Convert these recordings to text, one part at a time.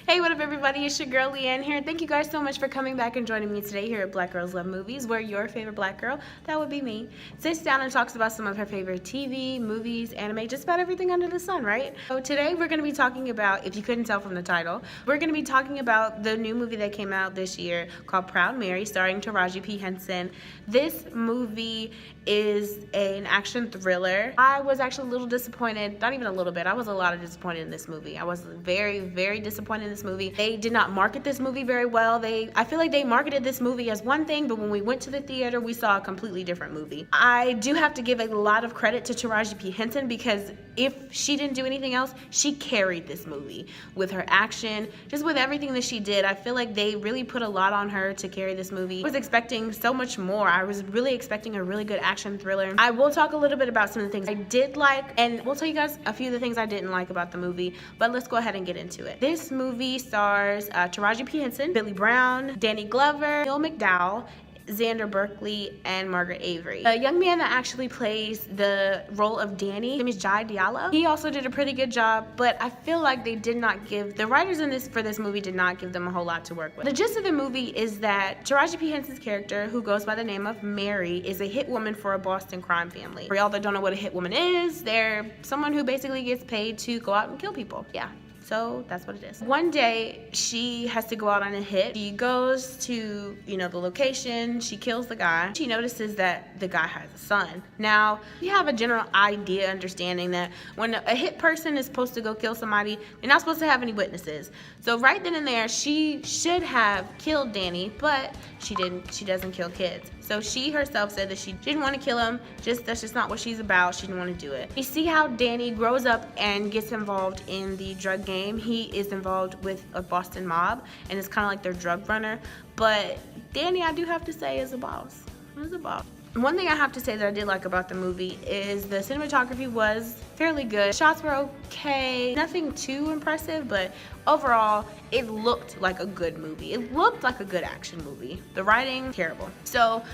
Hey, what up everybody, it's your girl Leanne here. Thank you guys so much for coming back and joining me today here at Black Girls Love Movies, where your favorite black girl, that would be me, sits down and talks about some of her favorite TV, movies, anime, just about everything under the sun, right? So today we're going to be talking about, if you couldn't tell from the title, we're going to be talking about the new movie that came out this year called Proud Mary, starring Taraji P. Henson. This movie is an action thriller. I was actually a little disappointed, not even a little bit, I was a lot of disappointed in this movie. I was very, very disappointed in this movie. They did not market this movie very well. I feel like they marketed this movie as one thing, but when we went to the theater, we saw a completely different movie. I do have to give a lot of credit to Taraji P. Henson because if she didn't do anything else, she carried this movie with her action, just with everything that she did. I feel like they really put a lot on her to carry this movie. I was expecting so much more. I was really expecting a really good action thriller. I will talk a little bit about some of the things I did like, and we'll tell you guys a few of the things I didn't like about the movie, but let's go ahead and get into it. This movie stars Taraji P. Henson, Billy Brown, Danny Glover, Neil McDowell, Xander Berkeley, and Margaret Avery. The young man that actually plays the role of Danny, his name is Jai Diallo. He also did a pretty good job, but I feel like they did not give, the writers for this movie did not give them a whole lot to work with. The gist of the movie is that Taraji P. Henson's character, who goes by the name of Mary, is a hit woman for a Boston crime family. For y'all that don't know what a hit woman is, they're someone who basically gets paid to go out and kill people. Yeah. So that's what it is. One day, she has to go out on a hit. She goes to, the location. She kills the guy. She notices that the guy has a son. Now, you have a general understanding that when a hit person is supposed to go kill somebody, they're not supposed to have any witnesses. So right then and there, she should have killed Danny, but she didn't. She doesn't kill kids. So she herself said that she didn't want to kill him. That's just not what she's about. She didn't want to do it. You see how Danny grows up and gets involved in the drug game. He is involved with a Boston mob, and it's kind of like their drug runner. But Danny, I do have to say, is a boss. He's a boss. One thing I have to say that I did like about the movie is the cinematography was fairly good. Shots were okay, nothing too impressive, but overall, it looked like a good movie. It looked like a good action movie. The writing, terrible. So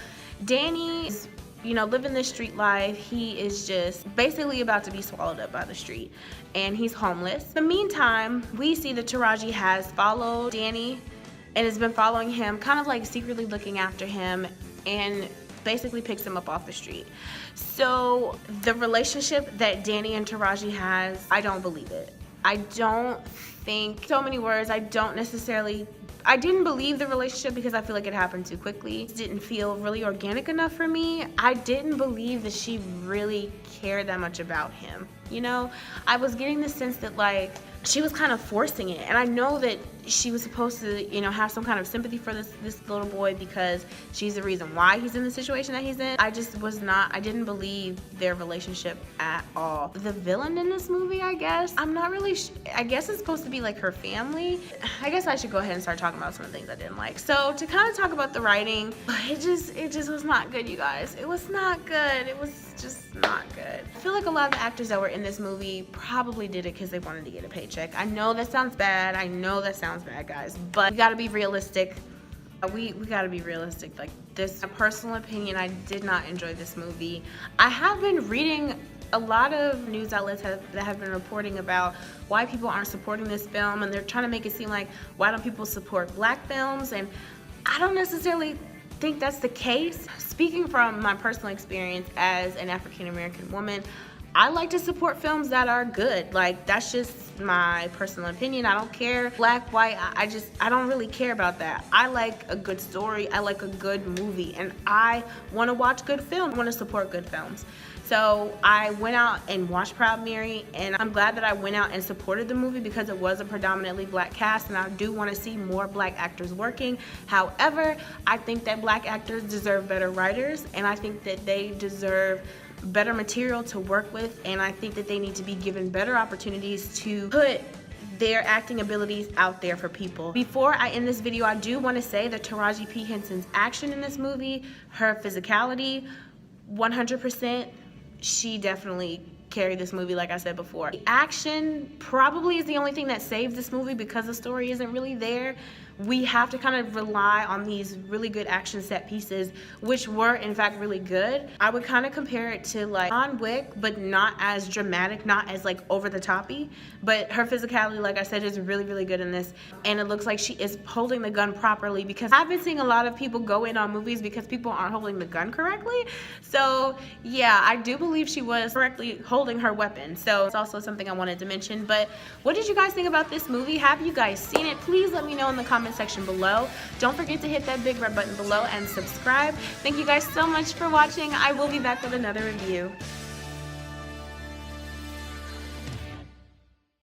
Danny is, living this street life. He is just basically about to be swallowed up by the street, and he's homeless. In the meantime, we see that Taraji has followed Danny and has been following him, kind of like secretly looking after him, and basically picks him up off the street. So the relationship that Danny and Taraji has, I don't believe it. I don't think, so many words, I didn't believe the relationship because I feel like it happened too quickly. It didn't feel really organic enough for me. I didn't believe that she really cared that much about him. I was getting the sense that she was kind of forcing it, and I know that she was supposed to, have some kind of sympathy for this little boy because she's the reason why he's in the situation that he's in. I didn't believe their relationship at all. The villain in this movie, I guess, I'm not really I guess it's supposed to be like her family. I guess I should go ahead and start talking about some of the things I didn't like. So to kind of talk about the writing, it just was not good, you guys. It was not good. It was just not good. I feel like a lot of the actors that were in this movie probably did it because they wanted to get a paycheck. I know that sounds bad. I know that sounds bad, guys, but we gotta be realistic. We gotta be realistic. Like, this, my personal opinion, I did not enjoy this movie. I have been reading a lot of news outlets that have been reporting about why people aren't supporting this film, and they're trying to make it seem like, why don't people support black films? And I don't necessarily think that's the case. Speaking from my personal experience as an African American woman, I like to support films that are good. That's just my personal opinion. I don't care black, white, I don't really care about that. I like a good story, I like a good movie, and I want to watch good films. I want to support good films. So I went out and watched Proud Mary, and I'm glad that I went out and supported the movie because it was a predominantly black cast, and I do want to see more black actors working. However, I think that black actors deserve better writers, and I think that they deserve better material to work with, and I think that they need to be given better opportunities to put their acting abilities out there for people. Before I end this video, I do want to say that Taraji P. Henson's action in this movie, her physicality, 100%, she definitely carried this movie, like I said before. The action probably is the only thing that saves this movie because the story isn't really there, we have to kind of rely on these really good action set pieces, which were in fact really good. I would kind of compare it to like John Wick, but not as dramatic, not as like over the toppy, but her physicality, like I said, is really, really good in this. And it looks like she is holding the gun properly, because I've been seeing a lot of people go in on movies because people aren't holding the gun correctly. So yeah, I do believe she was correctly holding her weapon. So it's also something I wanted to mention. But what did you guys think about this movie? Have you guys seen it? Please let me know in the comment section below. Don't forget to hit that big red button below and subscribe. Thank you guys so much for watching. I will be back with another review.